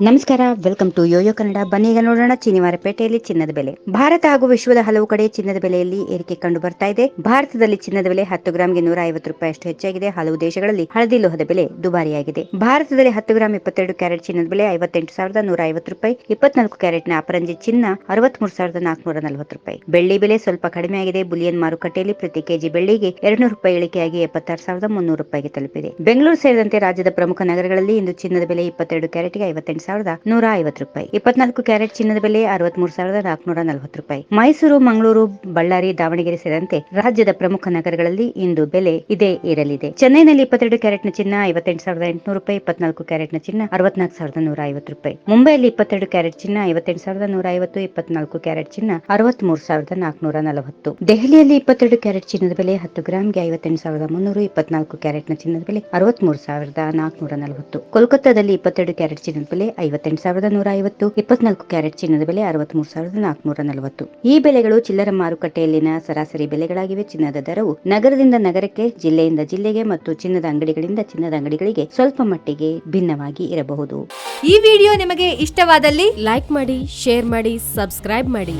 ನಮಸ್ಕಾರ, welcome to Yoyo Kannada. ಬನ್ನಿ ಈಗ ನೋಡೋಣ ಚಿನಿವಾರಪೇಟೆಯಲ್ಲಿ ಚಿನ್ನದ ಬೆಲೆ. ಭಾರತ ಹಾಗೂ ವಿಶ್ವದ ಹಲವು ಕಡೆ ಚಿನ್ನದ ಬೆಲೆಯಲ್ಲಿ ಏರಿಕೆ ಕಂಡು ಬರ್ತಾ ಇದೆ. ಭಾರತದಲ್ಲಿ ಚಿನ್ನದ ಬೆಲೆ 10 ಗ್ರಾಂಗೆ 150 ರೂಪಾಯಿ ಅಷ್ಟು ಹೆಚ್ಚಾಗಿದೆ. ಹಲವು ದೇಶಗಳಲ್ಲಿ ಹಳದಿ ಲೋಹದ ಬೆಲೆ ದುಬಾರಿಯಾಗಿದೆ. ಭಾರತದಲ್ಲಿ 10 ಗ್ರಾಂ 22 ಕ್ಯಾರೆಟ್ ಚಿನ್ನದ ಬೆಲೆ 58,150 ರೂಪಾಯಿ. 24 ಕ್ಯಾರೆಟ್ನ ಅಪರಂಜಿ ಚಿನ್ನ 63,440 ರೂಪಾಯಿ. ಬೆಳ್ಳಿ ಬೆಲೆ ಸ್ವಲ್ಪ ಕಡಿಮೆಯಾಗಿದೆ. ಬುಲಿಯನ್ ಮಾರುಕಟ್ಟೆಯಲ್ಲಿ ಪ್ರತಿ ಕೆಜಿ ಬೆಳ್ಳಿಗೆ 200 ರೂಪಾಯಿ ಇಳಿಕೆಯಾಗಿ 76,300 ರೂಪಾಯಿಗೆ ತಲುಪಿದೆ. ಬೆಂಗಳೂರು ಸೇರಿದಂತೆ ರಾಜ್ಯದ ಪ್ರಮುಖ ನಗರಗಳಲ್ಲಿ ಇಂದು ಚಿನ್ನದ ಬೆಲೆ 22 ಕ್ಯಾರೆಟ್ಗೆ 58,150 ರೂಪಾಯಿ. 24 ಕ್ಯಾರೆಟ್ ಚಿನ್ನದ ಬೆಲೆ 63,440 ರೂಪಾಯಿ. ಮೈಸೂರು, ಮಂಗಳೂರು, ಬಳ್ಳಾರಿ, ದಾವಣಗೆರೆ ಸೇರಿದಂತೆ ರಾಜ್ಯದ ಪ್ರಮುಖ ನಗರಗಳಲ್ಲಿ ಇಂದು ಬೆಲೆ ಇದೇ ಇರಲಿದೆ. ಚೆನ್ನೈನಲ್ಲಿ 22 ಕ್ಯಾರೆಟ್ನ ಚಿನ್ನ 58,800 ರೂಪಾಯಿ. 24 ಕ್ಯಾರೆಟ್ನ ಚಿನ್ನ 64,150 ರೂಪಾಯಿ. ಮುಂಬೈಯಲ್ಲಿ 22 ಕ್ಯಾರೆಟ್ ಚಿನ್ನ 58,150. 24 ಕ್ಯಾರೆಟ್ ಚಿನ್ನ 63,440. ದೆಹಲಿಯಲ್ಲಿ 22 ಕ್ಯಾರೆಟ್ ಚಿನ್ನದ ಬೆಲೆ 10 ಗ್ರಾಂಗೆ 58,300. 24 ಕ್ಯಾರೆಟ್ನ ಚಿನ್ನದ ಬೆಲೆ 63,440. ಕೋಲ್ಕತ್ತಾದಲ್ಲಿ 22 ಕ್ಯಾರೆಟ್ ಚಿನ್ನದ ಬೆಲೆ 58,150. 24 ಕ್ಯಾರೆಟ್ ಚಿನ್ನದ ಬೆಲೆ 63,440. ಈ ಬೆಲೆಗಳು ಚಿಲ್ಲರೆ ಮಾರುಕಟ್ಟೆಯಲ್ಲಿನ ಸರಾಸರಿ ಬೆಲೆಗಳಾಗಿವೆ. ಚಿನ್ನದ ದರವು ನಗರದಿಂದ ನಗರಕ್ಕೆ, ಜಿಲ್ಲೆಯಿಂದ ಜಿಲ್ಲೆಗೆ ಮತ್ತು ಚಿನ್ನದ ಅಂಗಡಿಗಳಿಂದ ಚಿನ್ನದ ಅಂಗಡಿಗಳಿಗೆ ಸ್ವಲ್ಪ ಮಟ್ಟಿಗೆ ಭಿನ್ನವಾಗಿ ಇರಬಹುದು. ಈ ವಿಡಿಯೋ ನಿಮಗೆ ಇಷ್ಟವಾದಲ್ಲಿ ಲೈಕ್ ಮಾಡಿ, ಶೇರ್ ಮಾಡಿ, ಸಬ್ಸ್ಕ್ರೈಬ್ ಮಾಡಿ.